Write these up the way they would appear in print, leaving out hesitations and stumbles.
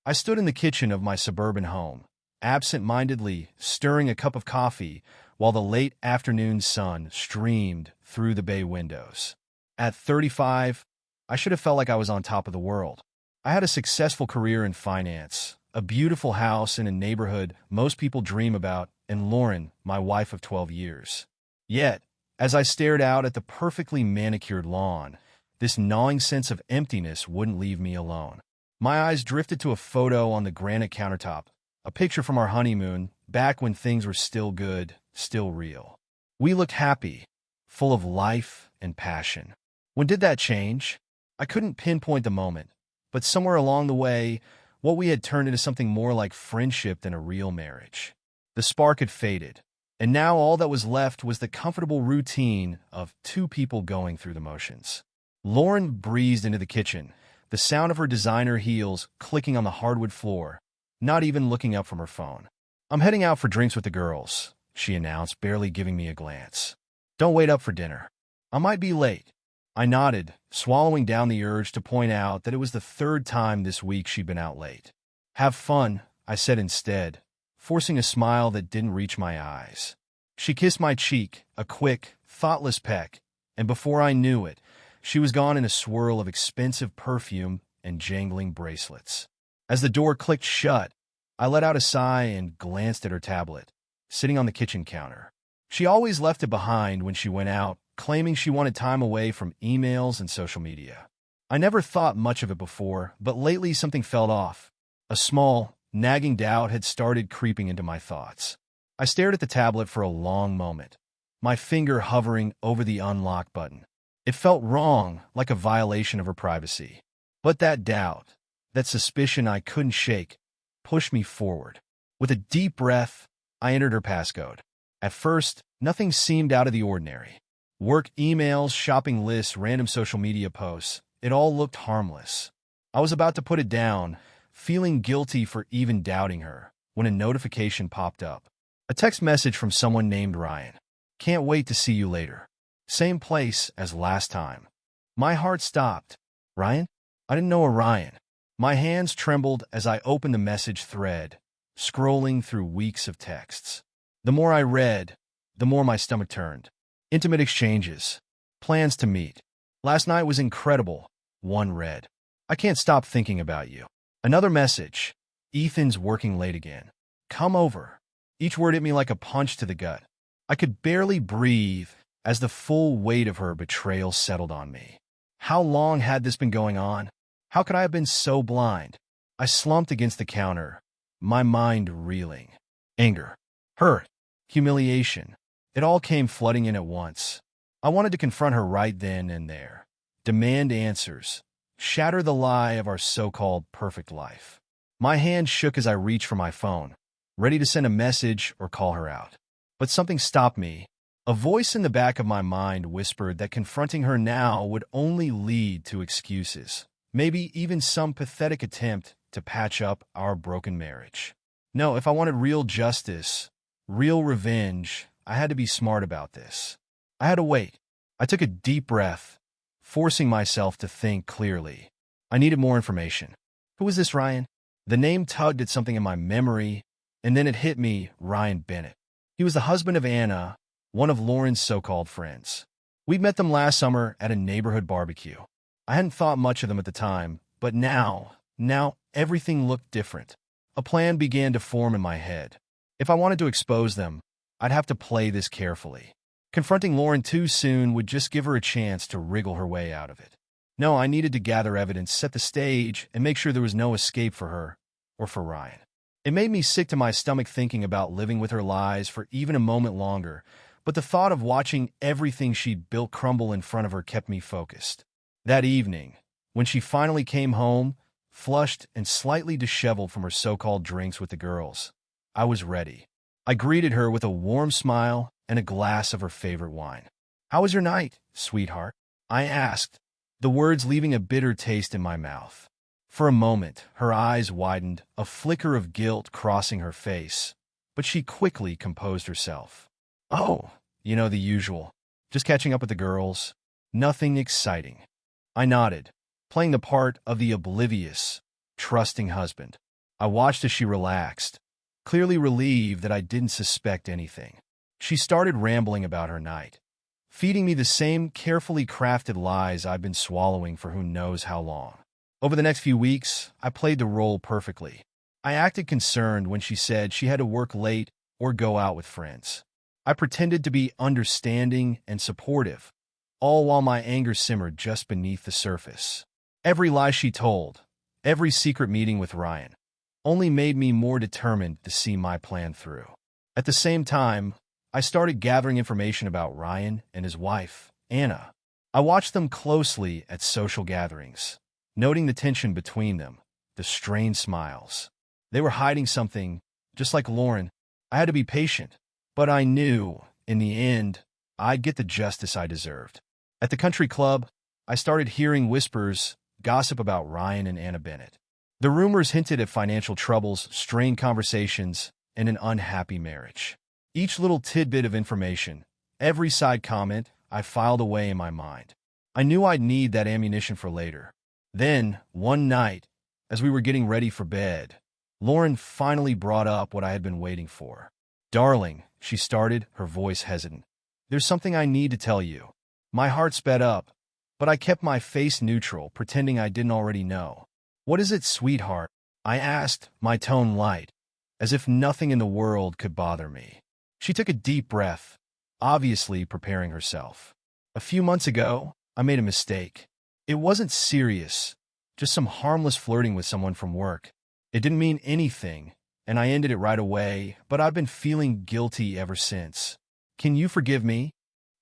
I stood in the kitchen of my suburban home, absent-mindedly stirring a cup of coffee while the late afternoon sun streamed through the bay windows. At 35, I should have felt like I was on top of the world. I had a successful career in finance, a beautiful house in a neighborhood most people dream about, and Lauren, my wife of 12 years. Yet, as I stared out at the perfectly manicured lawn, this gnawing sense of emptiness wouldn't leave me alone. My eyes drifted to a photo on the granite countertop, a picture from our honeymoon, back when things were still good, still real. We looked happy, full of life and passion. When did that change? I couldn't pinpoint the moment, but somewhere along the way, what we had turned into something more like friendship than a real marriage. The spark had faded, and now all that was left was the comfortable routine of two people going through the motions. Lauren breezed into the kitchen, the sound of her designer heels clicking on the hardwood floor, not even looking up from her phone. "I'm heading out for drinks with the girls," she announced, barely giving me a glance. "Don't wait up for dinner. I might be late." I nodded, swallowing down the urge to point out that it was the third time this week she'd been out late. "Have fun," I said instead, forcing a smile that didn't reach my eyes. She kissed my cheek, a quick, thoughtless peck, and before I knew it, she was gone in a swirl of expensive perfume and jangling bracelets. As the door clicked shut, I let out a sigh and glanced at her tablet, sitting on the kitchen counter. She always left it behind when she went out, claiming she wanted time away from emails and social media. I never thought much of it before, but lately something felt off. A small, nagging doubt had started creeping into my thoughts. I stared at the tablet for a long moment, my finger hovering over the unlock button. It felt wrong, like a violation of her privacy. But that doubt, that suspicion I couldn't shake, pushed me forward. With a deep breath, I entered her passcode. At first, nothing seemed out of the ordinary. Work emails, shopping lists, random social media posts, it all looked harmless. I was about to put it down, feeling guilty for even doubting her, when a notification popped up. A text message from someone named Ryan. "Can't wait to see you later. Same place as last time." My heart stopped. Ryan? I didn't know a Ryan. My hands trembled as I opened the message thread, scrolling through weeks of texts. The more I read, the more my stomach turned. Intimate exchanges. Plans to meet. "Last night was incredible," one read. "I can't stop thinking about you." Another message. "Ethan's working late again. Come over." Each word hit me like a punch to the gut. I could barely breathe as the full weight of her betrayal settled on me. How long had this been going on? How could I have been so blind? I slumped against the counter, my mind reeling. Anger, hurt, humiliation. It all came flooding in at once. I wanted to confront her right then and there, demand answers, shatter the lie of our so-called perfect life. My hand shook as I reached for my phone, ready to send a message or call her out. But something stopped me. A voice in the back of my mind whispered that confronting her now would only lead to excuses, maybe even some pathetic attempt to patch up our broken marriage. No, if I wanted real justice, real revenge, I had to be smart about this. I had to wait. I took a deep breath, forcing myself to think clearly. I needed more information. Who was this Ryan? The name tugged at something in my memory, and then it hit me, Ryan Bennett. He was the husband of Anna, one of Lauren's so-called friends. We'd met them last summer at a neighborhood barbecue. I hadn't thought much of them at the time, but now everything looked different. A plan began to form in my head. If I wanted to expose them, I'd have to play this carefully. Confronting Lauren too soon would just give her a chance to wriggle her way out of it. No, I needed to gather evidence, set the stage, and make sure there was no escape for her or for Ryan. It made me sick to my stomach thinking about living with her lies for even a moment longer, but the thought of watching everything she'd built crumble in front of her kept me focused. That evening, when she finally came home, flushed and slightly disheveled from her so-called drinks with the girls, I was ready. I greeted her with a warm smile and a glass of her favorite wine. "How was your night, sweetheart?" I asked, the words leaving a bitter taste in my mouth. For a moment, her eyes widened, a flicker of guilt crossing her face, but she quickly composed herself. "Oh, the usual. Just catching up with the girls. Nothing exciting." I nodded, playing the part of the oblivious, trusting husband. I watched as she relaxed, clearly relieved that I didn't suspect anything. She started rambling about her night, feeding me the same carefully crafted lies I've been swallowing for who knows how long. Over the next few weeks, I played the role perfectly. I acted concerned when she said she had to work late or go out with friends. I pretended to be understanding and supportive, all while my anger simmered just beneath the surface. Every lie she told, every secret meeting with Ryan, only made me more determined to see my plan through. At the same time, I started gathering information about Ryan and his wife, Anna. I watched them closely at social gatherings, noting the tension between them, the strained smiles. They were hiding something, just like Lauren. I had to be patient, but I knew, in the end, I'd get the justice I deserved. At the country club, I started hearing whispers, gossip about Ryan and Anna Bennett. The rumors hinted at financial troubles, strained conversations, and an unhappy marriage. Each little tidbit of information, every side comment, I filed away in my mind. I knew I'd need that ammunition for later. Then, one night, as we were getting ready for bed, Lauren finally brought up what I had been waiting for. "Darling," she started, her voice hesitant. "There's something I need to tell you." My heart sped up, but I kept my face neutral, pretending I didn't already know. "What is it, sweetheart?" I asked, my tone light, as if nothing in the world could bother me. She took a deep breath, obviously preparing herself. "A few months ago, I made a mistake. It wasn't serious, just some harmless flirting with someone from work. It didn't mean anything, and I ended it right away, but I've been feeling guilty ever since. Can you forgive me?"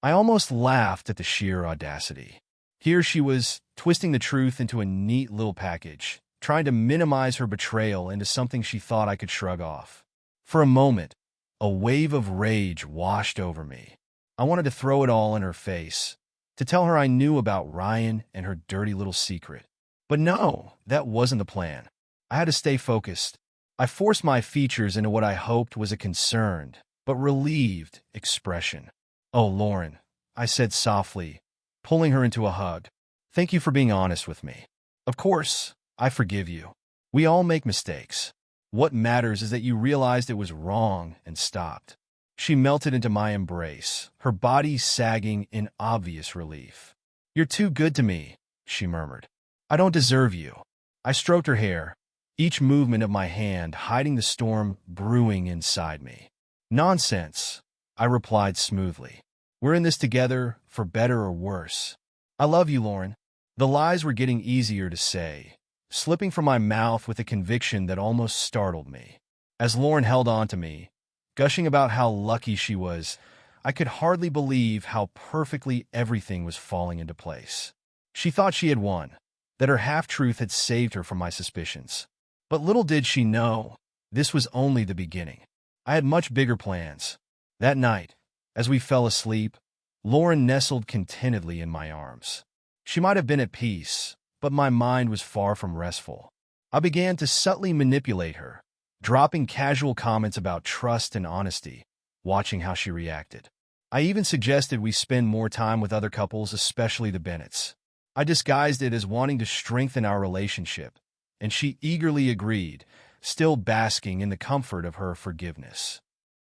I almost laughed at the sheer audacity. Here she was, twisting the truth into a neat little package, trying to minimize her betrayal into something she thought I could shrug off. For a moment, a wave of rage washed over me. I wanted to throw it all in her face, to tell her I knew about Ryan and her dirty little secret. But no, that wasn't the plan. I had to stay focused. I forced my features into what I hoped was a concerned, but relieved, expression. "Oh, Lauren," I said softly, pulling her into a hug. "Thank you for being honest with me. Of course, I forgive you. We all make mistakes. What matters is that you realized it was wrong and stopped." She melted into my embrace, her body sagging in obvious relief. "You're too good to me," she murmured. "I don't deserve you." I stroked her hair, each movement of my hand hiding the storm brewing inside me. "Nonsense," I replied smoothly. "We're in this together, for better or worse. I love you, Lauren." The lies were getting easier to say, slipping from my mouth with a conviction that almost startled me. As Lauren held on to me, gushing about how lucky she was, I could hardly believe how perfectly everything was falling into place. She thought she had won, that her half-truth had saved her from my suspicions. But little did she know, this was only the beginning. I had much bigger plans. That night, as we fell asleep, Lauren nestled contentedly in my arms. She might have been at peace, but my mind was far from restful. I began to subtly manipulate her, dropping casual comments about trust and honesty, watching how she reacted. I even suggested we spend more time with other couples, especially the Bennetts. I disguised it as wanting to strengthen our relationship, and she eagerly agreed, still basking in the comfort of her forgiveness.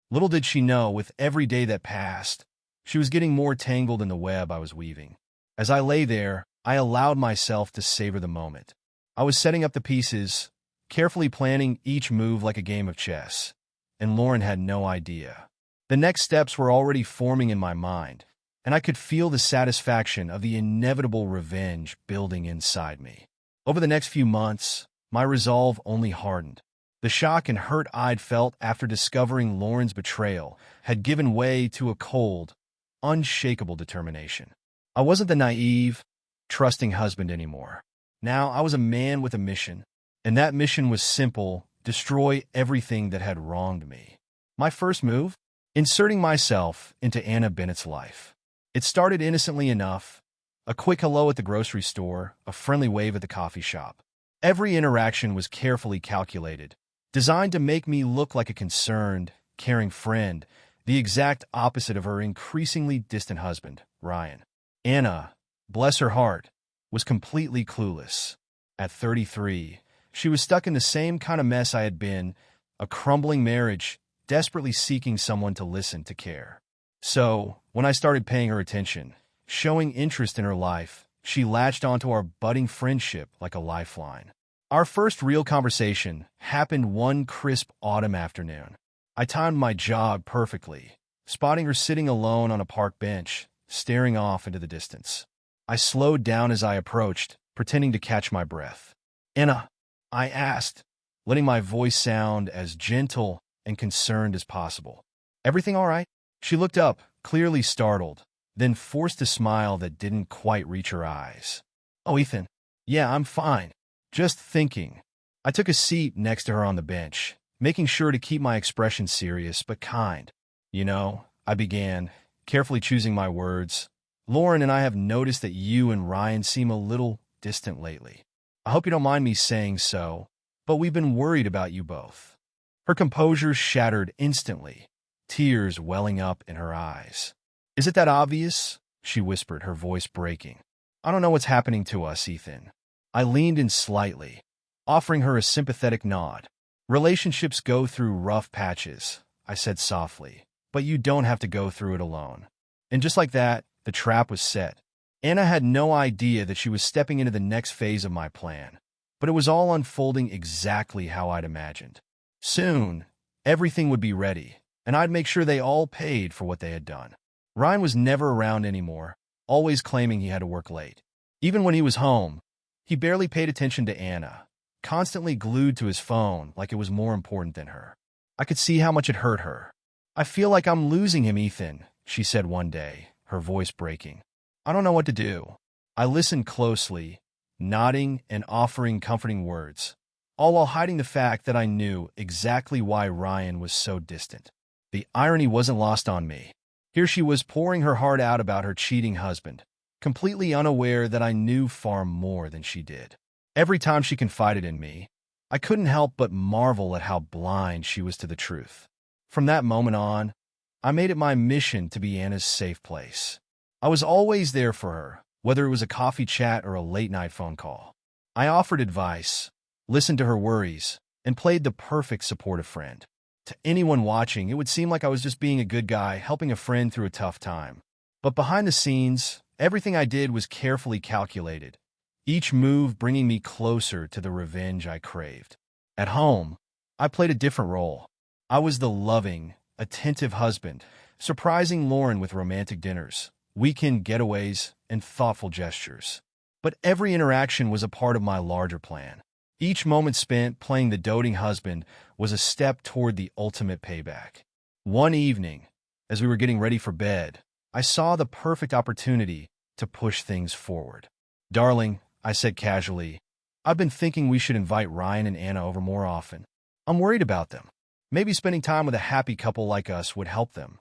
Little did she know, with every day that passed, she was getting more tangled in the web I was weaving. As I lay there, I allowed myself to savor the moment. I was setting up the pieces, carefully planning each move like a game of chess, and Lauren had no idea. The next steps were already forming in my mind, and I could feel the satisfaction of the inevitable revenge building inside me. Over the next few months, my resolve only hardened. The shock and hurt I'd felt after discovering Lauren's betrayal had given way to a cold, unshakable determination. I wasn't the naive, trusting husband anymore. Now I was a man with a mission, and that mission was simple: destroy everything that had wronged me. My first move? Inserting myself into Anna Bennett's life. It started innocently enough: a quick hello at the grocery store, a friendly wave at the coffee shop. Every interaction was carefully calculated, designed to make me look like a concerned, caring friend, the exact opposite of her increasingly distant husband, Ryan. Anna, bless her heart, was completely clueless. At 33, She was stuck in the same kind of mess I had been, a crumbling marriage, desperately seeking someone to listen, to care. So, when I started paying her attention, showing interest in her life, she latched onto our budding friendship like a lifeline. Our first real conversation happened one crisp autumn afternoon. I timed my jog perfectly, spotting her sitting alone on a park bench, staring off into the distance. I slowed down as I approached, pretending to catch my breath. "Anna," I asked, letting my voice sound as gentle and concerned as possible. "Everything all right?" She looked up, clearly startled, then forced a smile that didn't quite reach her eyes. "Oh, Ethan. Yeah, I'm fine. Just thinking." I took a seat next to her on the bench, making sure to keep my expression serious but kind. "You know," I began, carefully choosing my words, "Lauren and I have noticed that you and Ryan seem a little distant lately. I hope you don't mind me saying so, but we've been worried about you both." Her composure shattered instantly, tears welling up in her eyes. "Is it that obvious?" she whispered, her voice breaking. "I don't know what's happening to us, Ethan." I leaned in slightly, offering her a sympathetic nod. "Relationships go through rough patches," I said softly, "but you don't have to go through it alone." And just like that, the trap was set. Anna had no idea that she was stepping into the next phase of my plan, but it was all unfolding exactly how I'd imagined. Soon, everything would be ready, and I'd make sure they all paid for what they had done. Ryan was never around anymore, always claiming he had to work late. Even when he was home, he barely paid attention to Anna, constantly glued to his phone like it was more important than her. I could see how much it hurt her. "I feel like I'm losing him, Ethan," she said one day, her voice breaking. "I don't know what to do." I listened closely, nodding and offering comforting words, all while hiding the fact that I knew exactly why Ryan was so distant. The irony wasn't lost on me. Here she was pouring her heart out about her cheating husband, completely unaware that I knew far more than she did. Every time she confided in me, I couldn't help but marvel at how blind she was to the truth. From that moment on, I made it my mission to be Anna's safe place. I was always there for her, whether it was a coffee chat or a late-night phone call. I offered advice, listened to her worries, and played the perfect supportive friend. To anyone watching, it would seem like I was just being a good guy, helping a friend through a tough time. But behind the scenes, everything I did was carefully calculated, each move bringing me closer to the revenge I craved. At home, I played a different role. I was the loving, attentive husband, surprising Lauren with romantic dinners, weekend getaways, and thoughtful gestures. But every interaction was a part of my larger plan. Each moment spent playing the doting husband was a step toward the ultimate payback. One evening, as we were getting ready for bed, I saw the perfect opportunity to push things forward. "Darling," I said casually, "I've been thinking we should invite Ryan and Anna over more often. I'm worried about them. Maybe spending time with a happy couple like us would help them."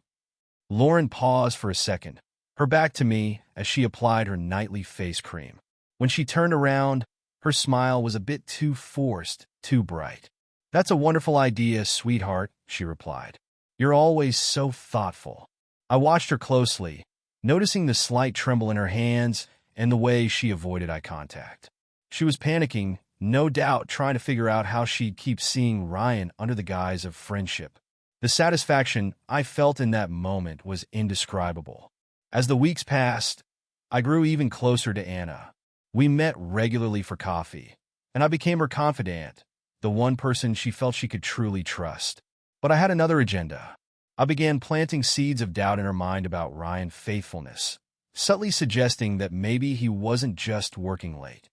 Lauren paused for a second, her back to me as she applied her nightly face cream. When she turned around, her smile was a bit too forced, too bright. "That's a wonderful idea, sweetheart," she replied. "You're always so thoughtful." I watched her closely, noticing the slight tremble in her hands and the way she avoided eye contact. She was panicking, no doubt trying to figure out how she'd keep seeing Ryan under the guise of friendship. The satisfaction I felt in that moment was indescribable. As the weeks passed, I grew even closer to Anna. We met regularly for coffee, and I became her confidant, the one person she felt she could truly trust. But I had another agenda. I began planting seeds of doubt in her mind about Ryan's faithfulness, subtly suggesting that maybe he wasn't just working late.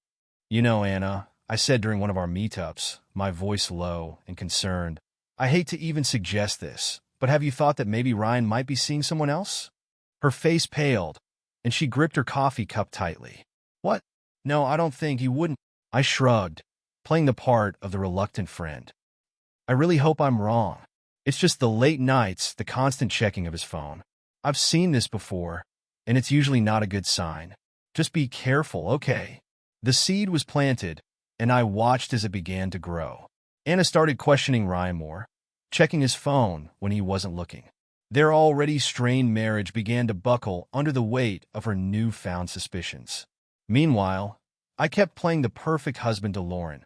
"You know, Anna," I said during one of our meetups, my voice low and concerned, "I hate to even suggest this, but have you thought that maybe Ryan might be seeing someone else?" Her face paled, and she gripped her coffee cup tightly. "What? No, I don't think he wouldn't." I shrugged, playing the part of the reluctant friend. "I really hope I'm wrong. It's just the late nights, the constant checking of his phone. I've seen this before, and it's usually not a good sign. Just be careful, okay?" The seed was planted, and I watched as it began to grow. Anna started questioning Ryan more, checking his phone when he wasn't looking. Their already strained marriage began to buckle under the weight of her newfound suspicions. Meanwhile, I kept playing the perfect husband to Lauren,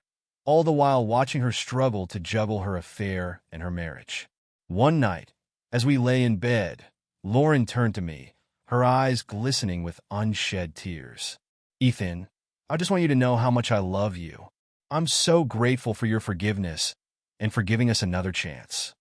all the while watching her struggle to juggle her affair and her marriage. One night, as we lay in bed, Lauren turned to me, her eyes glistening with unshed tears. "Ethan, I just want you to know how much I love you. I'm so grateful for your forgiveness and for giving us another chance."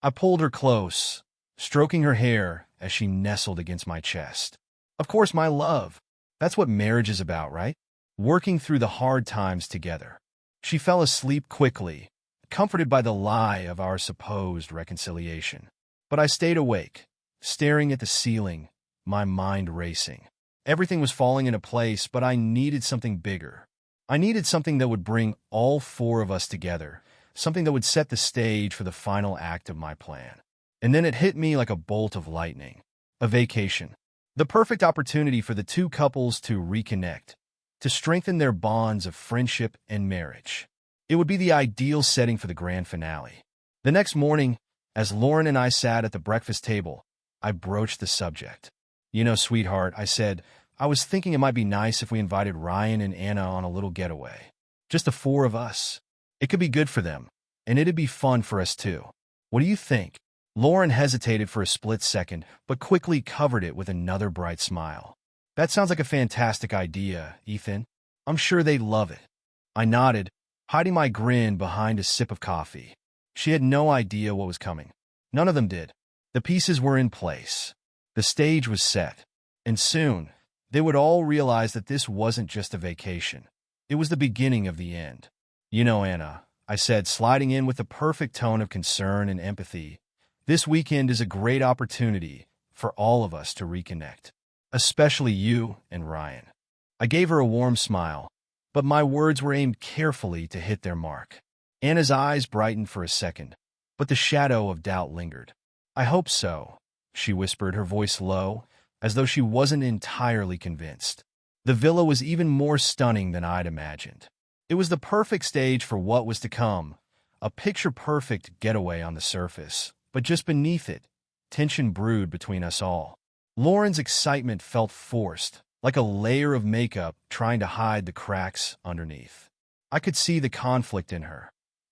I pulled her close, stroking her hair as she nestled against my chest. "Of course, my love. That's what marriage is about, right? Working through the hard times together." She fell asleep quickly, comforted by the lie of our supposed reconciliation. But I stayed awake, staring at the ceiling, my mind racing. Everything was falling into place, but I needed something bigger. I needed something that would bring all four of us together, something that would set the stage for the final act of my plan. And then it hit me like a bolt of lightning. A vacation. The perfect opportunity for the two couples to reconnect, to strengthen their bonds of friendship and marriage. It would be the ideal setting for the grand finale. The next morning, as Lauren and I sat at the breakfast table, I broached the subject. "You know, sweetheart," I said, "I was thinking it might be nice if we invited Ryan and Anna on a little getaway. Just the four of us. It could be good for them, and it'd be fun for us too. What do you think?" Lauren hesitated for a split second, but quickly covered it with another bright smile. "That sounds like a fantastic idea, Ethan. I'm sure they'd love it." I nodded, hiding my grin behind a sip of coffee. She had no idea what was coming. None of them did. The pieces were in place. The stage was set. And soon, they would all realize that this wasn't just a vacation. It was the beginning of the end. "You know, Anna," I said, sliding in with the perfect tone of concern and empathy, "this weekend is a great opportunity for all of us to reconnect. Especially you and Ryan." I gave her a warm smile, but my words were aimed carefully to hit their mark. Anna's eyes brightened for a second, but the shadow of doubt lingered. "I hope so," she whispered, her voice low, as though she wasn't entirely convinced. The villa was even more stunning than I'd imagined. It was the perfect stage for what was to come, a picture-perfect getaway on the surface, but just beneath it, tension brewed between us all. Lauren's excitement felt forced, like a layer of makeup trying to hide the cracks underneath. I could see the conflict in her,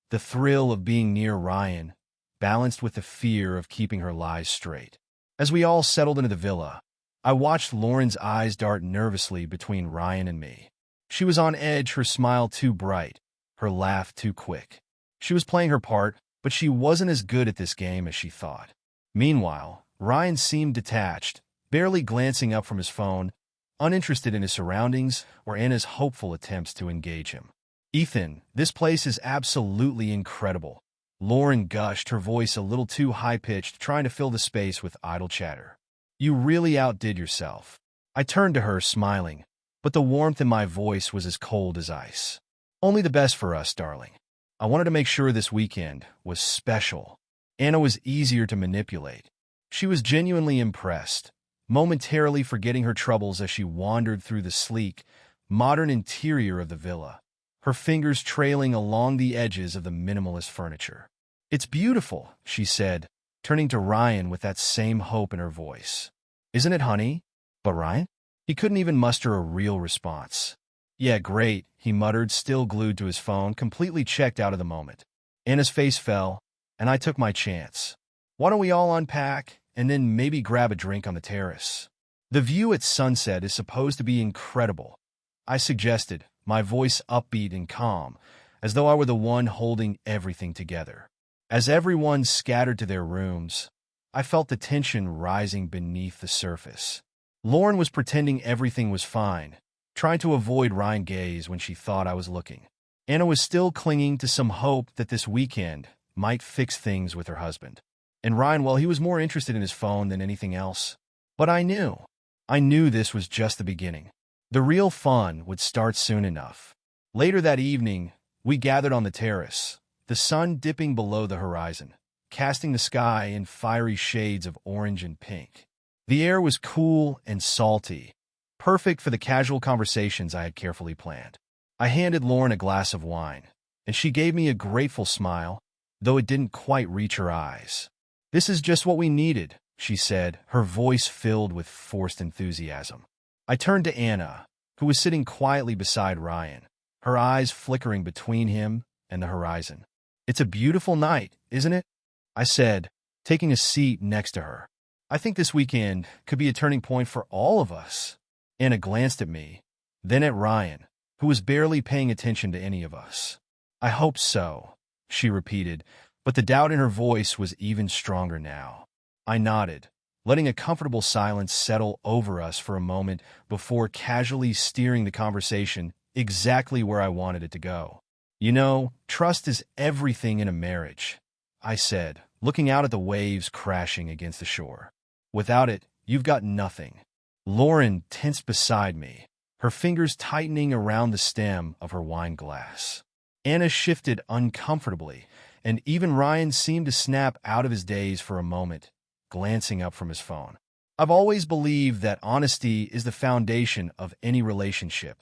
the thrill of being near Ryan, balanced with the fear of keeping her lies straight. As we all settled into the villa, I watched Lauren's eyes dart nervously between Ryan and me. She was on edge, her smile too bright, her laugh too quick. She was playing her part, but she wasn't as good at this game as she thought. Meanwhile, Ryan seemed detached, barely glancing up from his phone, uninterested in his surroundings or Anna's hopeful attempts to engage him. "Ethan, this place is absolutely incredible," Lauren gushed, her voice a little too high-pitched, trying to fill the space with idle chatter. "You really outdid yourself." I turned to her, smiling, but the warmth in my voice was as cold as ice. "Only the best for us, darling. I wanted to make sure this weekend was special." Anna was easier to manipulate. She was genuinely impressed, momentarily forgetting her troubles as she wandered through the sleek, modern interior of the villa, her fingers trailing along the edges of the minimalist furniture. "It's beautiful," she said, turning to Ryan with that same hope in her voice. "Isn't it, honey?" But Ryan? He couldn't even muster a real response. "Yeah, great," he muttered, still glued to his phone, completely checked out of the moment. Anna's face fell, and I took my chance. "Why don't we all unpack and then maybe grab a drink on the terrace? The view at sunset is supposed to be incredible," I suggested, my voice upbeat and calm, as though I were the one holding everything together. As everyone scattered to their rooms, I felt the tension rising beneath the surface. Lauren was pretending everything was fine, trying to avoid Ryan's gaze when she thought I was looking. Anna was still clinging to some hope that this weekend might fix things with her husband. And Ryan, well, he was more interested in his phone than anything else. But I knew this was just the beginning. The real fun would start soon enough. Later that evening, we gathered on the terrace, the sun dipping below the horizon, casting the sky in fiery shades of orange and pink. The air was cool and salty, perfect for the casual conversations I had carefully planned. I handed Lauren a glass of wine, and she gave me a grateful smile, though it didn't quite reach her eyes. "This is just what we needed," she said, her voice filled with forced enthusiasm. I turned to Anna, who was sitting quietly beside Ryan, her eyes flickering between him and the horizon. "It's a beautiful night, isn't it?" I said, taking a seat next to her. "I think this weekend could be a turning point for all of us." Anna glanced at me, then at Ryan, who was barely paying attention to any of us. "I hope so," she repeated, but the doubt in her voice was even stronger now. I nodded, letting a comfortable silence settle over us for a moment before casually steering the conversation exactly where I wanted it to go. "You know, trust is everything in a marriage," I said, looking out at the waves crashing against the shore. "Without it, you've got nothing." Lauren tensed beside me, her fingers tightening around the stem of her wine glass. Anna shifted uncomfortably, and even Ryan seemed to snap out of his daze for a moment, glancing up from his phone. "I've always believed that honesty is the foundation of any relationship,"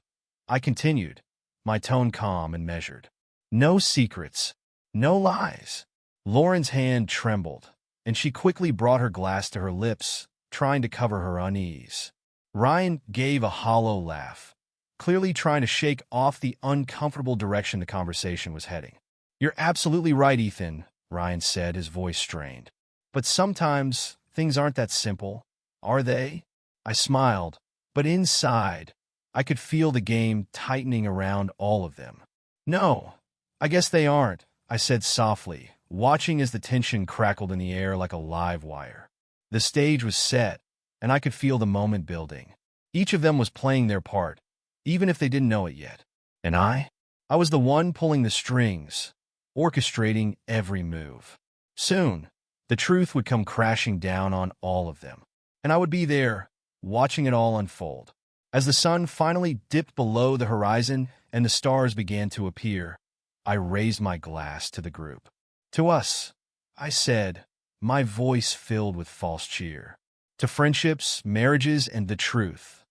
I continued, my tone calm and measured. "No secrets, no lies." Lauren's hand trembled, and she quickly brought her glass to her lips, trying to cover her unease. Ryan gave a hollow laugh, clearly trying to shake off the uncomfortable direction the conversation was heading. "You're absolutely right, Ethan," Ryan said, his voice strained. "But sometimes things aren't that simple, are they?" I smiled, but inside, I could feel the game tightening around all of them. "No, I guess they aren't," I said softly, watching as the tension crackled in the air like a live wire. The stage was set, and I could feel the moment building. Each of them was playing their part, even if they didn't know it yet. And I was the one pulling the strings, orchestrating every move. Soon, the truth would come crashing down on all of them, and I would be there, watching it all unfold. As the sun finally dipped below the horizon and the stars began to appear, I raised my glass to the group. "To us," I said, my voice filled with false cheer. "To friendships, marriages, and the truth."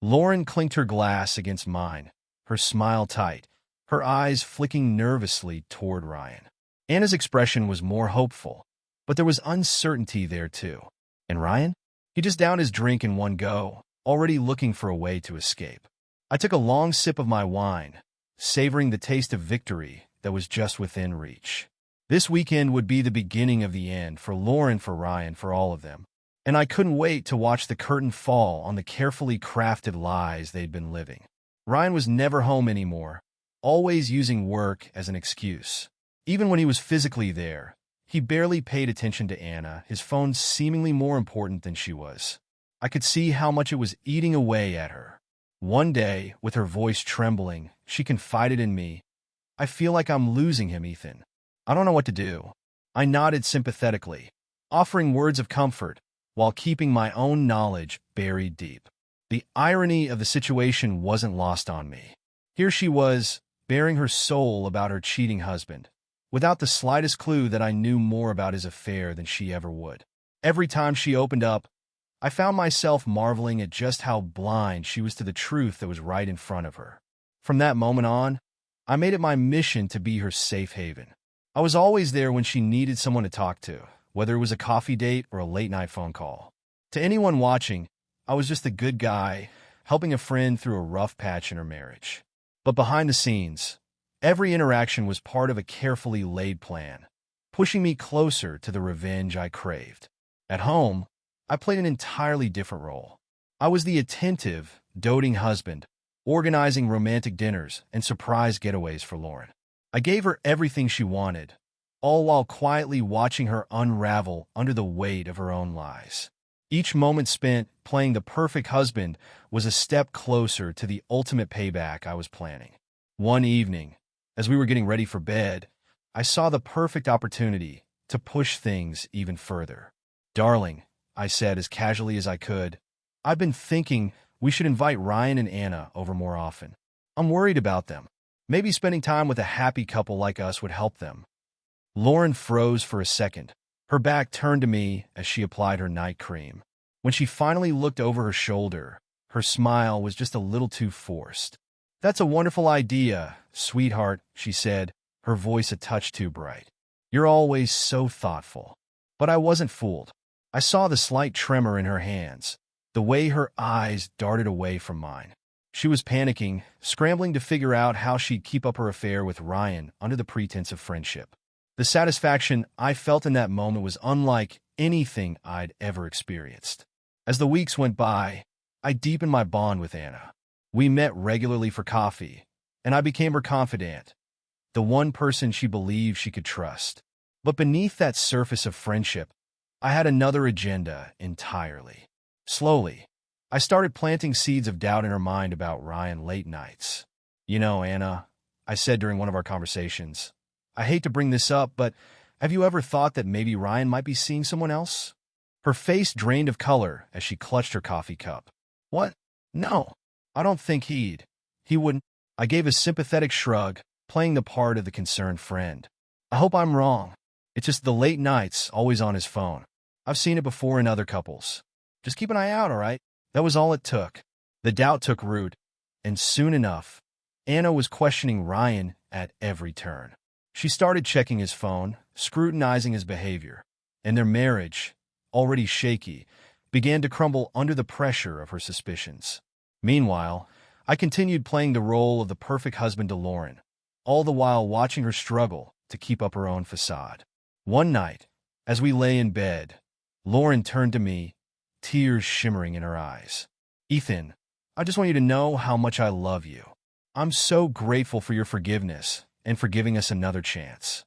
Lauren clinked her glass against mine, her smile tight, her eyes flicking nervously toward Ryan. Anna's expression was more hopeful, but there was uncertainty there too. And Ryan? He just downed his drink in one go, already looking for a way to escape. I took a long sip of my wine, savoring the taste of victory that was just within reach. This weekend would be the beginning of the end for Lauren, for Ryan, for all of them. And I couldn't wait to watch the curtain fall on the carefully crafted lies they'd been living. Ryan was never home anymore, always using work as an excuse. Even when he was physically there, he barely paid attention to Anna, his phone seemingly more important than she was. I could see how much it was eating away at her. One day, with her voice trembling, she confided in me, "I feel like I'm losing him, Ethan. I don't know what to do." I nodded sympathetically, offering words of comfort, while keeping my own knowledge buried deep. The irony of the situation wasn't lost on me. Here she was, bearing her soul about her cheating husband, without the slightest clue that I knew more about his affair than she ever would. Every time she opened up, I found myself marveling at just how blind she was to the truth that was right in front of her. From that moment on, I made it my mission to be her safe haven. I was always there when she needed someone to talk to, whether it was a coffee date or a late-night phone call. To anyone watching, I was just a good guy, helping a friend through a rough patch in her marriage. But behind the scenes, every interaction was part of a carefully laid plan, pushing me closer to the revenge I craved. At home, I played an entirely different role. I was the attentive, doting husband, organizing romantic dinners and surprise getaways for Lauren. I gave her everything she wanted, all while quietly watching her unravel under the weight of her own lies. Each moment spent playing the perfect husband was a step closer to the ultimate payback I was planning. One evening, as we were getting ready for bed, I saw the perfect opportunity to push things even further. "Darling," I said as casually as I could, "I've been thinking we should invite Ryan and Anna over more often. I'm worried about them. Maybe spending time with a happy couple like us would help them." Lauren froze for a second, her back turned to me as she applied her night cream. When she finally looked over her shoulder, her smile was just a little too forced. "That's a wonderful idea, sweetheart," she said, her voice a touch too bright. "You're always so thoughtful." But I wasn't fooled. I saw the slight tremor in her hands, the way her eyes darted away from mine. She was panicking, scrambling to figure out how she'd keep up her affair with Ryan under the pretense of friendship. The satisfaction I felt in that moment was unlike anything I'd ever experienced. As the weeks went by, I deepened my bond with Anna. We met regularly for coffee, and I became her confidant, the one person she believed she could trust. But beneath that surface of friendship, I had another agenda entirely. Slowly, I started planting seeds of doubt in her mind about Ryan late nights. "You know, Anna," I said during one of our conversations, "I hate to bring this up, but have you ever thought that maybe Ryan might be seeing someone else?" Her face drained of color as she clutched her coffee cup. "What? No, I don't think he wouldn't." I gave a sympathetic shrug, playing the part of the concerned friend. "I hope I'm wrong. It's just the late nights, always on his phone. I've seen it before in other couples. Just keep an eye out, all right?" That was all it took. The doubt took root, and soon enough, Anna was questioning Ryan at every turn. She started checking his phone, scrutinizing his behavior, and their marriage, already shaky, began to crumble under the pressure of her suspicions. Meanwhile, I continued playing the role of the perfect husband to Lauren, all the while watching her struggle to keep up her own facade. One night, as we lay in bed, Lauren turned to me, tears shimmering in her eyes. "Ethan, I just want you to know how much I love you. I'm so grateful for your forgiveness and for giving us another chance."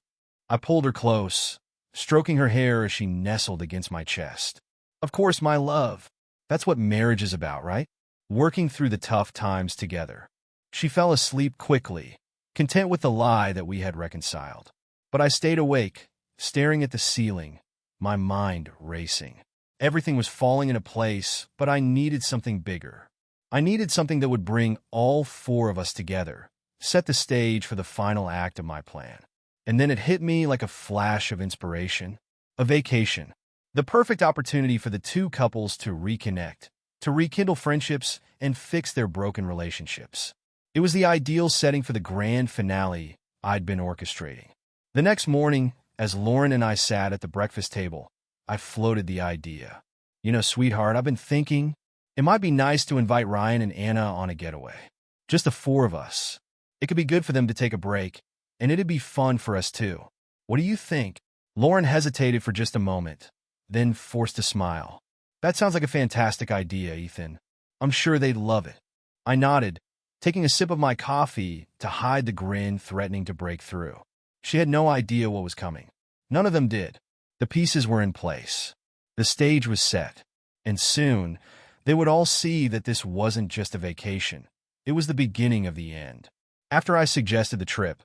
I pulled her close, stroking her hair as she nestled against my chest. "Of course, my love. That's what marriage is about, right? Working through the tough times together." She fell asleep quickly, content with the lie that we had reconciled. But I stayed awake, staring at the ceiling, my mind racing. Everything was falling into place, but I needed something bigger. I needed something that would bring all four of us together, set the stage for the final act of my plan. And then it hit me like a flash of inspiration. A vacation. The perfect opportunity for the two couples to reconnect, to rekindle friendships, and fix their broken relationships. It was the ideal setting for the grand finale I'd been orchestrating. The next morning, as Lauren and I sat at the breakfast table, I floated the idea. "You know, sweetheart, I've been thinking, it might be nice to invite Ryan and Anna on a getaway. Just the four of us. It could be good for them to take a break, and it'd be fun for us too. What do you think?" Lauren hesitated for just a moment, then forced a smile. "That sounds like a fantastic idea, Ethan. I'm sure they'd love it." I nodded, taking a sip of my coffee to hide the grin threatening to break through. She had no idea what was coming. None of them did. The pieces were in place. The stage was set. And soon, they would all see that this wasn't just a vacation. It was the beginning of the end. After I suggested the trip,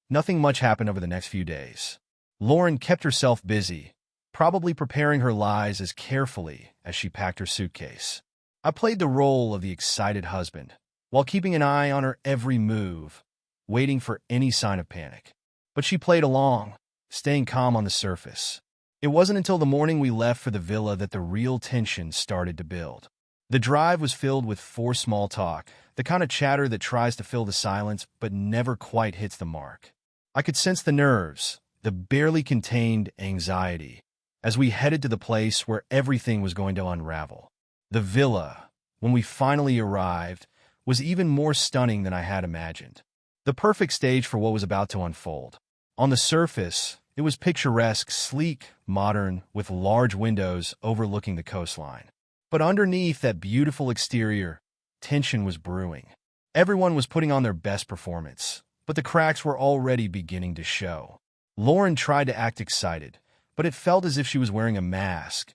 nothing much happened over the next few days. Lauren kept herself busy, probably preparing her lies as carefully as she packed her suitcase. I played the role of the excited husband, while keeping an eye on her every move, waiting for any sign of panic. But she played along, staying calm on the surface. It wasn't until the morning we left for the villa that the real tension started to build. The drive was filled with forced small talk, the kind of chatter that tries to fill the silence but never quite hits the mark. I could sense the nerves, the barely contained anxiety, as we headed to the place where everything was going to unravel. The villa, when we finally arrived, was even more stunning than I had imagined. The perfect stage for what was about to unfold. On the surface, it was picturesque, sleek, modern, with large windows overlooking the coastline. But underneath that beautiful exterior, tension was brewing. Everyone was putting on their best performance, but the cracks were already beginning to show. Lauren tried to act excited, but it felt as if she was wearing a mask.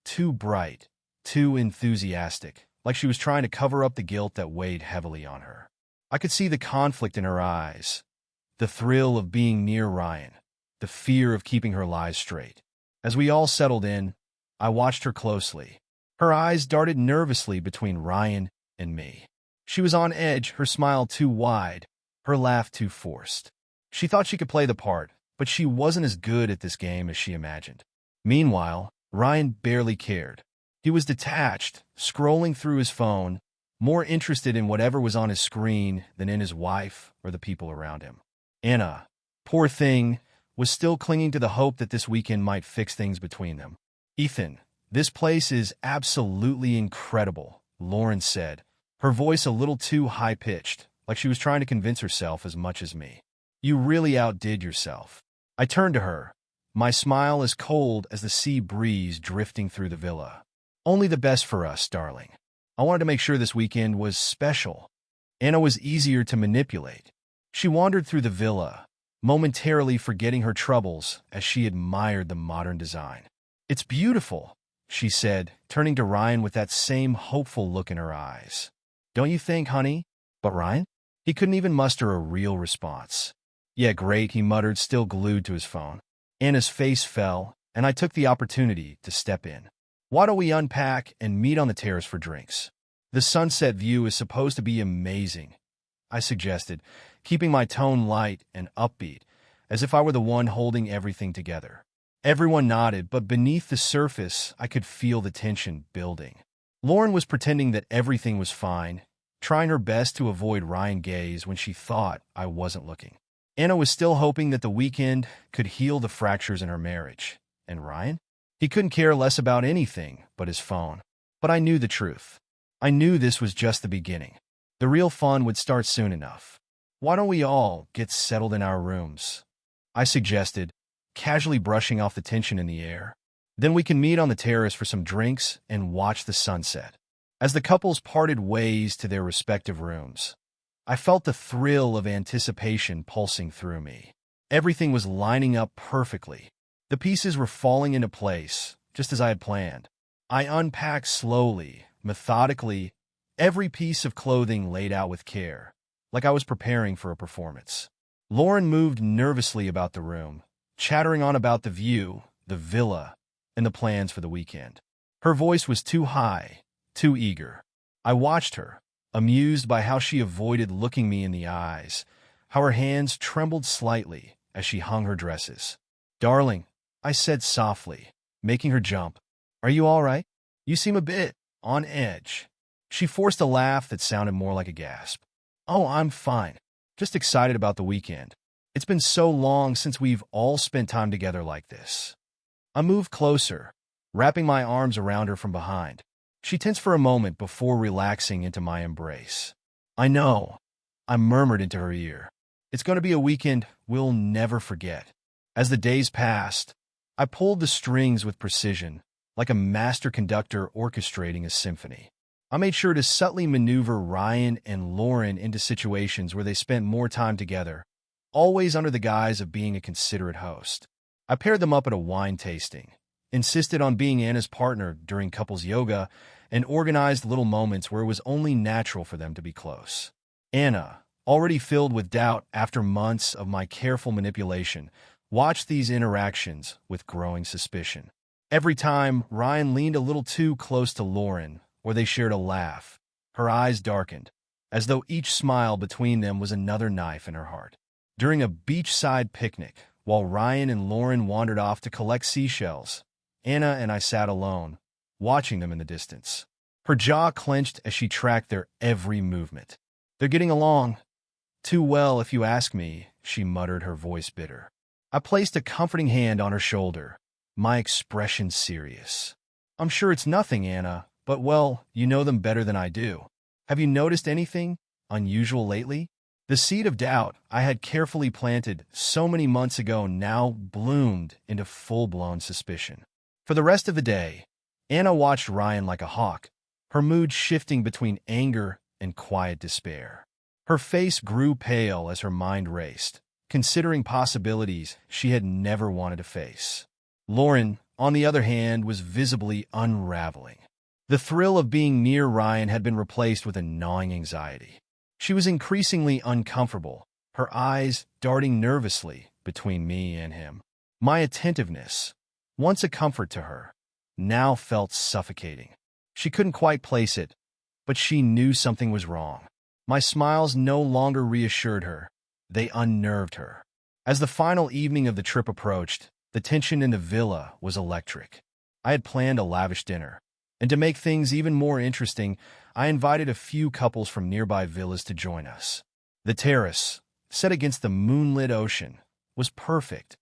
Too bright, too enthusiastic, like she was trying to cover up the guilt that weighed heavily on her. I could see the conflict in her eyes, the thrill of being near Ryan, the fear of keeping her lies straight. As we all settled in, I watched her closely. Her eyes darted nervously between Ryan and me. She was on edge, her smile too wide, her laugh too forced. She thought she could play the part, but she wasn't as good at this game as she imagined. Meanwhile, Ryan barely cared. He was detached, scrolling through his phone, more interested in whatever was on his screen than in his wife or the people around him. Anna, poor thing, was still clinging to the hope that this weekend might fix things between them. "Ethan, this place is absolutely incredible," Lauren said, her voice a little too high-pitched, like she was trying to convince herself as much as me. You really outdid yourself. I turned to her, my smile as cold as the sea breeze drifting through the villa. Only the best for us, darling. I wanted to make sure this weekend was special. Anna was easier to manipulate. She wandered through the villa, momentarily forgetting her troubles as she admired the modern design. It's beautiful, she said, turning to Ryan with that same hopeful look in her eyes. Don't you think, honey? But Ryan? He couldn't even muster a real response. Yeah, great, he muttered, still glued to his phone. Anna's face fell, and I took the opportunity to step in. Why don't we unpack and meet on the terrace for drinks? The sunset view is supposed to be amazing, I suggested, keeping my tone light and upbeat, as if I were the one holding everything together. Everyone nodded, but beneath the surface, I could feel the tension building. Lauren was pretending that everything was fine, trying her best to avoid Ryan's gaze when she thought I wasn't looking. Anna was still hoping that the weekend could heal the fractures in her marriage. And Ryan? He couldn't care less about anything but his phone. But I knew the truth. I knew this was just the beginning. The real fun would start soon enough. Why don't we all get settled in our rooms? I suggested, casually brushing off the tension in the air. Then we can meet on the terrace for some drinks and watch the sunset. As the couples parted ways to their respective rooms, I felt the thrill of anticipation pulsing through me. Everything was lining up perfectly. The pieces were falling into place, just as I had planned. I unpacked slowly, methodically, every piece of clothing laid out with care, like I was preparing for a performance. Lauren moved nervously about the room, chattering on about the view, the villa, and the plans for the weekend. Her voice was too high, too eager. I watched her, amused by how she avoided looking me in the eyes, how her hands trembled slightly as she hung her dresses. Darling, I said softly, making her jump. Are you all right? You seem a bit on edge. She forced a laugh that sounded more like a gasp. Oh, I'm fine. Just excited about the weekend. It's been so long since we've all spent time together like this. I moved closer, wrapping my arms around her from behind. She tensed for a moment before relaxing into my embrace. I know, I murmured into her ear. It's going to be a weekend we'll never forget. As the days passed, I pulled the strings with precision, like a master conductor orchestrating a symphony. I made sure to subtly maneuver Ryan and Lauren into situations where they spent more time together, always under the guise of being a considerate host. I paired them up at a wine tasting, insisted on being Anna's partner during couples yoga, and organized little moments where it was only natural for them to be close. Anna, already filled with doubt after months of my careful manipulation, watched these interactions with growing suspicion. Every time Ryan leaned a little too close to Lauren, or they shared a laugh, her eyes darkened, as though each smile between them was another knife in her heart. During a beachside picnic, while Ryan and Lauren wandered off to collect seashells, Anna and I sat alone, watching them in the distance. Her jaw clenched as she tracked their every movement. They're getting along too well, if you ask me, she muttered, her voice bitter. I placed a comforting hand on her shoulder, my expression serious. I'm sure it's nothing, Anna, but well, you know them better than I do. Have you noticed anything unusual lately? The seed of doubt I had carefully planted so many months ago now bloomed into full-blown suspicion. For the rest of the day, Anna watched Ryan like a hawk, her mood shifting between anger and quiet despair. Her face grew pale as her mind raced, considering possibilities she had never wanted to face. Lauren, on the other hand, was visibly unraveling. The thrill of being near Ryan had been replaced with a gnawing anxiety. She was increasingly uncomfortable, her eyes darting nervously between me and him. My attentiveness, once a comfort to her, now felt suffocating. She couldn't quite place it, but she knew something was wrong. My smiles no longer reassured her. They unnerved her. As the final evening of the trip approached, the tension in the villa was electric. I had planned a lavish dinner, and to make things even more interesting, I invited a few couples from nearby villas to join us. The terrace, set against the moonlit ocean, was perfect,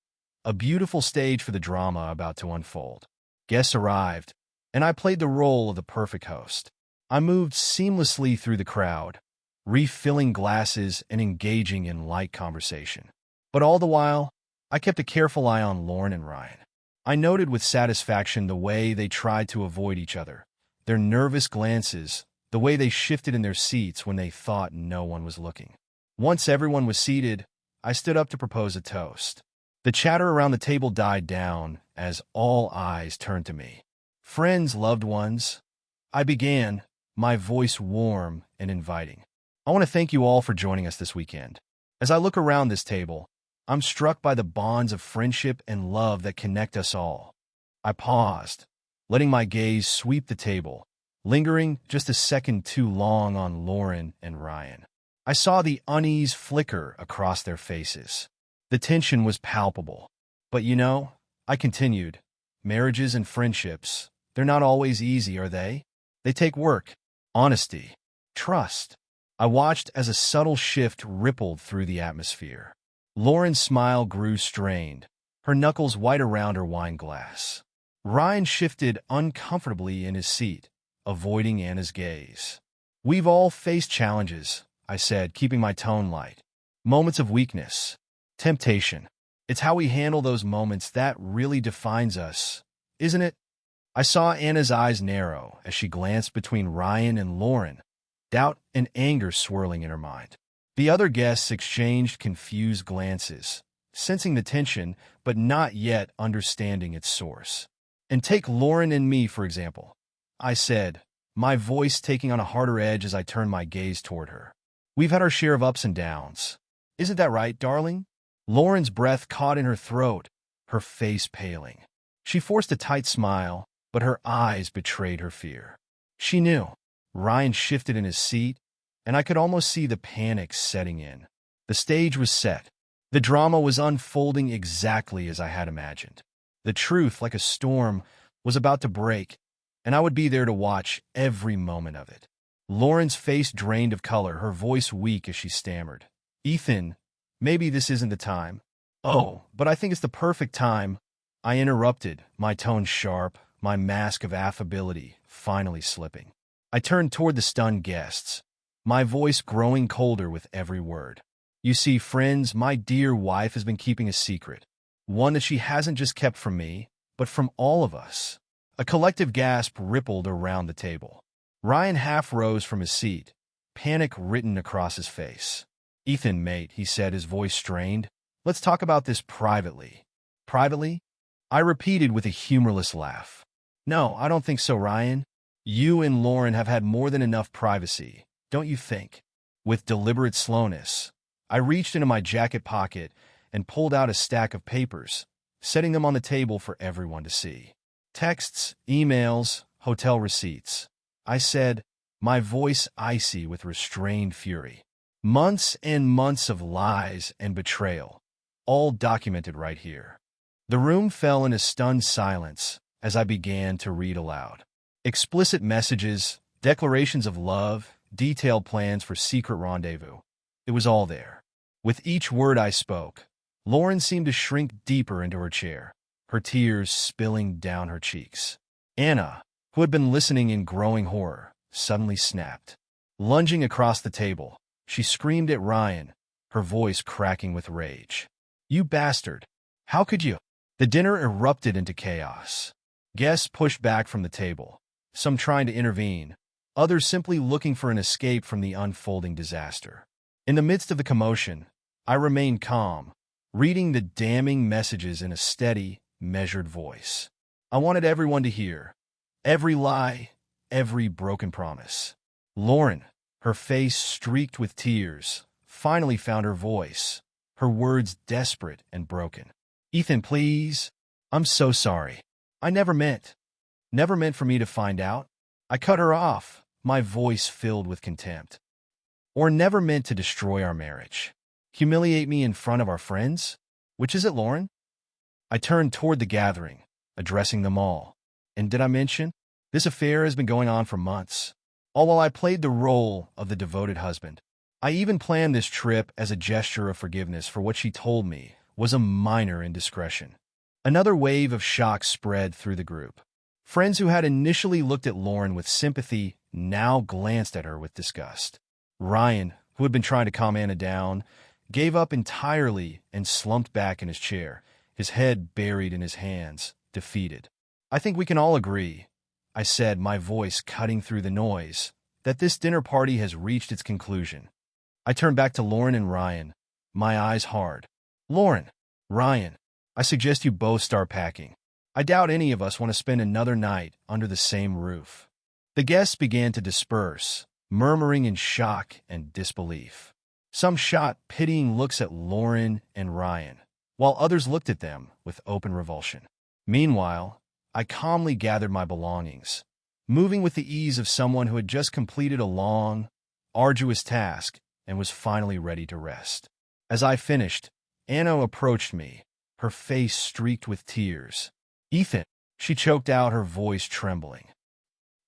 a beautiful stage for the drama about to unfold. Guests arrived, and I played the role of the perfect host. I moved seamlessly through the crowd, refilling glasses and engaging in light conversation. But all the while, I kept a careful eye on Lauren and Ryan. I noted with satisfaction the way they tried to avoid each other, their nervous glances, the way they shifted in their seats when they thought no one was looking. Once everyone was seated, I stood up to propose a toast. The chatter around the table died down as all eyes turned to me. Friends, loved ones, I began, my voice warm and inviting. I want to thank you all for joining us this weekend. As I look around this table, I'm struck by the bonds of friendship and love that connect us all. I paused, letting my gaze sweep the table, lingering just a second too long on Lauren and Ryan. I saw the unease flicker across their faces. The tension was palpable. But I continued, marriages and friendships, they're not always easy, are they? They take work, honesty, trust. I watched as a subtle shift rippled through the atmosphere. Lauren's smile grew strained, her knuckles white around her wine glass. Ryan shifted uncomfortably in his seat, avoiding Anna's gaze. We've all faced challenges, I said, keeping my tone light. Moments of weakness, temptation. It's how we handle those moments that really defines us, isn't it? I saw Anna's eyes narrow as she glanced between Ryan and Lauren, doubt and anger swirling in her mind. The other guests exchanged confused glances, sensing the tension but not yet understanding its source. And take Lauren and me, for example, I said, my voice taking on a harder edge as I turned my gaze toward her. We've had our share of ups and downs. Isn't that right, darling? Lauren's breath caught in her throat, her face paling. She forced a tight smile, but her eyes betrayed her fear. She knew. Ryan shifted in his seat, and I could almost see the panic setting in. The stage was set. The drama was unfolding exactly as I had imagined. The truth, like a storm, was about to break, and I would be there to watch every moment of it. Lauren's face drained of color, her voice weak as she stammered. Ethan, maybe this isn't the time. Oh, but I think it's the perfect time. I interrupted, my tone sharp, my mask of affability finally slipping. I turned toward the stunned guests, my voice growing colder with every word. You see, friends, my dear wife has been keeping a secret. One that she hasn't just kept from me, but from all of us. A collective gasp rippled around the table. Ryan half rose from his seat, panic written across his face. Ethan, mate, he said, his voice strained. Let's talk about this privately. Privately? I repeated with a humorless laugh. No, I don't think so, Ryan. You and Lauren have had more than enough privacy, don't you think? With deliberate slowness, I reached into my jacket pocket and pulled out a stack of papers, setting them on the table for everyone to see. Texts, emails, hotel receipts. I said, my voice icy with restrained fury. Months and months of lies and betrayal, all documented right here. The room fell in a stunned silence as I began to read aloud. Explicit messages, declarations of love, detailed plans for secret rendezvous. It was all there. With each word I spoke, Lauren seemed to shrink deeper into her chair, her tears spilling down her cheeks. Anna, who had been listening in growing horror, suddenly snapped. Lunging across the table, she screamed at Ryan, her voice cracking with rage. You bastard! How could you? The dinner erupted into chaos. Guests pushed back from the table, some trying to intervene, others simply looking for an escape from the unfolding disaster. In the midst of the commotion, I remained calm, reading the damning messages in a steady, measured voice. I wanted everyone to hear. Every lie, every broken promise. Lauren, her face streaked with tears, finally found her voice, her words desperate and broken. Ethan, please. I'm so sorry. I never meant for me to find out. I cut her off, my voice filled with contempt. Or never meant to destroy our marriage. Humiliate me in front of our friends? Which is it, Lauren? I turned toward the gathering, addressing them all. And did I mention? This affair has been going on for months. All while I played the role of the devoted husband. I even planned this trip as a gesture of forgiveness for what she told me was a minor indiscretion. Another wave of shock spread through the group. Friends who had initially looked at Lauren with sympathy now glanced at her with disgust. Ryan, who had been trying to calm Anna down, gave up entirely and slumped back in his chair, his head buried in his hands, defeated. "I think we can all agree," I said, my voice cutting through the noise, "that this dinner party has reached its conclusion." I turned back to Lauren and Ryan, my eyes hard. "Lauren, Ryan, I suggest you both start packing. I doubt any of us want to spend another night under the same roof." The guests began to disperse, murmuring in shock and disbelief. Some shot pitying looks at Lauren and Ryan, while others looked at them with open revulsion. Meanwhile, I calmly gathered my belongings, moving with the ease of someone who had just completed a long, arduous task and was finally ready to rest. As I finished, Anna approached me, her face streaked with tears. "Ethan," she choked out, her voice trembling.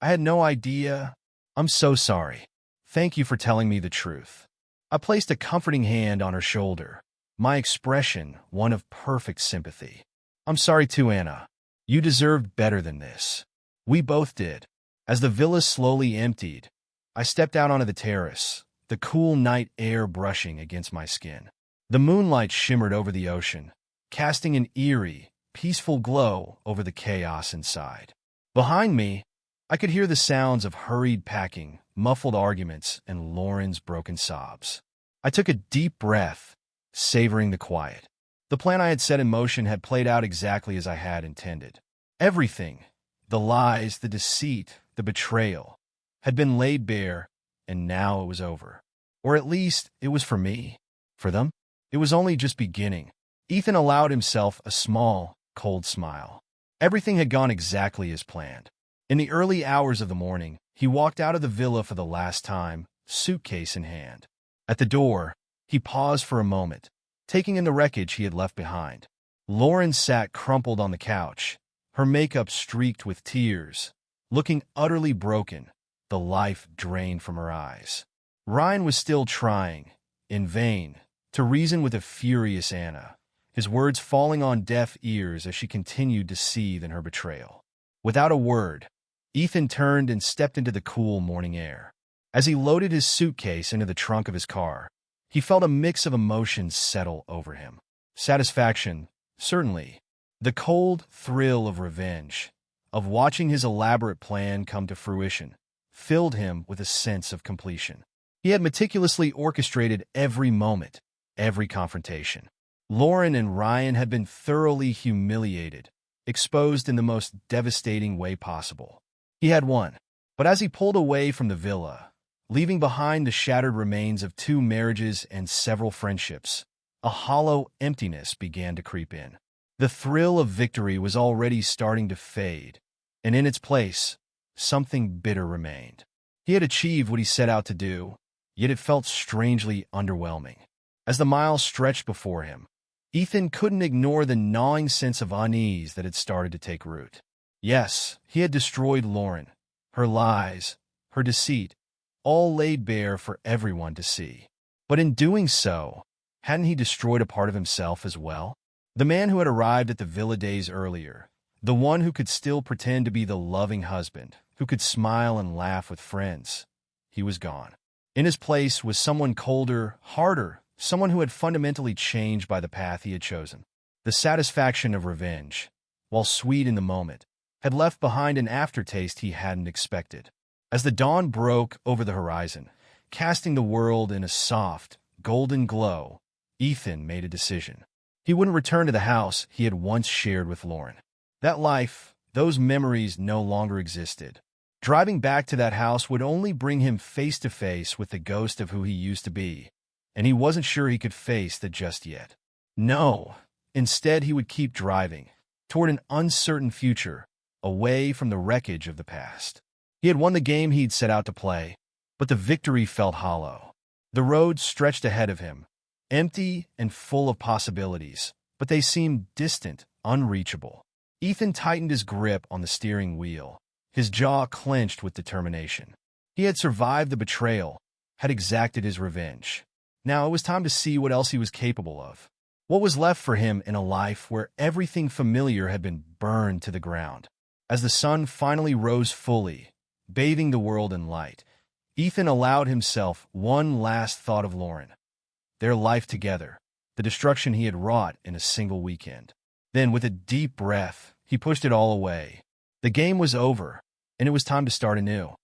"I had no idea. I'm so sorry. Thank you for telling me the truth." I placed a comforting hand on her shoulder, my expression one of perfect sympathy. "I'm sorry too, Anna. You deserved better than this." We both did. As the villa slowly emptied, I stepped out onto the terrace, the cool night air brushing against my skin. The moonlight shimmered over the ocean, casting an eerie, peaceful glow over the chaos inside. Behind me, I could hear the sounds of hurried packing, muffled arguments, and Lauren's broken sobs. I took a deep breath, savoring the quiet. The plan I had set in motion had played out exactly as I had intended. Everything, the lies, the deceit, the betrayal, had been laid bare, and now it was over. Or at least, it was for me. For them, it was only just beginning. Ethan allowed himself a small, cold smile. Everything had gone exactly as planned. In the early hours of the morning, he walked out of the villa for the last time, suitcase in hand. At the door, he paused for a moment, taking in the wreckage he had left behind. Lauren sat crumpled on the couch, her makeup streaked with tears, looking utterly broken, the life drained from her eyes. Ryan was still trying, in vain, to reason with a furious Anna, his words falling on deaf ears as she continued to seethe in her betrayal. Without a word, Ethan turned and stepped into the cool morning air. As he loaded his suitcase into the trunk of his car, he felt a mix of emotions settle over him. Satisfaction, certainly. The cold thrill of revenge, of watching his elaborate plan come to fruition, filled him with a sense of completion. He had meticulously orchestrated every moment, every confrontation. Lauren and Ryan had been thoroughly humiliated, exposed in the most devastating way possible. He had won, but as he pulled away from the villa, leaving behind the shattered remains of 2 marriages and several friendships, a hollow emptiness began to creep in. The thrill of victory was already starting to fade, and in its place, something bitter remained. He had achieved what he set out to do, yet it felt strangely underwhelming. As the miles stretched before him, Ethan couldn't ignore the gnawing sense of unease that had started to take root. Yes, he had destroyed Lauren, her lies, her deceit, all laid bare for everyone to see. But in doing so, hadn't he destroyed a part of himself as well? The man who had arrived at the villa days earlier, the one who could still pretend to be the loving husband, who could smile and laugh with friends, he was gone. In his place was someone colder, harder, someone who had fundamentally changed by the path he had chosen. The satisfaction of revenge, while sweet in the moment, had left behind an aftertaste he hadn't expected. As the dawn broke over the horizon, casting the world in a soft, golden glow, Ethan made a decision. He wouldn't return to the house he had once shared with Lauren. That life, those memories no longer existed. Driving back to that house would only bring him face to face with the ghost of who he used to be, and he wasn't sure he could face that just yet. No, instead he would keep driving, toward an uncertain future, away from the wreckage of the past. He had won the game he'd set out to play, but the victory felt hollow. The road stretched ahead of him, empty and full of possibilities, but they seemed distant, unreachable. Ethan tightened his grip on the steering wheel, his jaw clenched with determination. He had survived the betrayal, had exacted his revenge. Now it was time to see what else he was capable of. What was left for him in a life where everything familiar had been burned to the ground? As the sun finally rose fully, bathing the world in light, Ethan allowed himself one last thought of Lauren, their life together, the destruction he had wrought in a single weekend. Then, with a deep breath, he pushed it all away. The game was over, and it was time to start anew.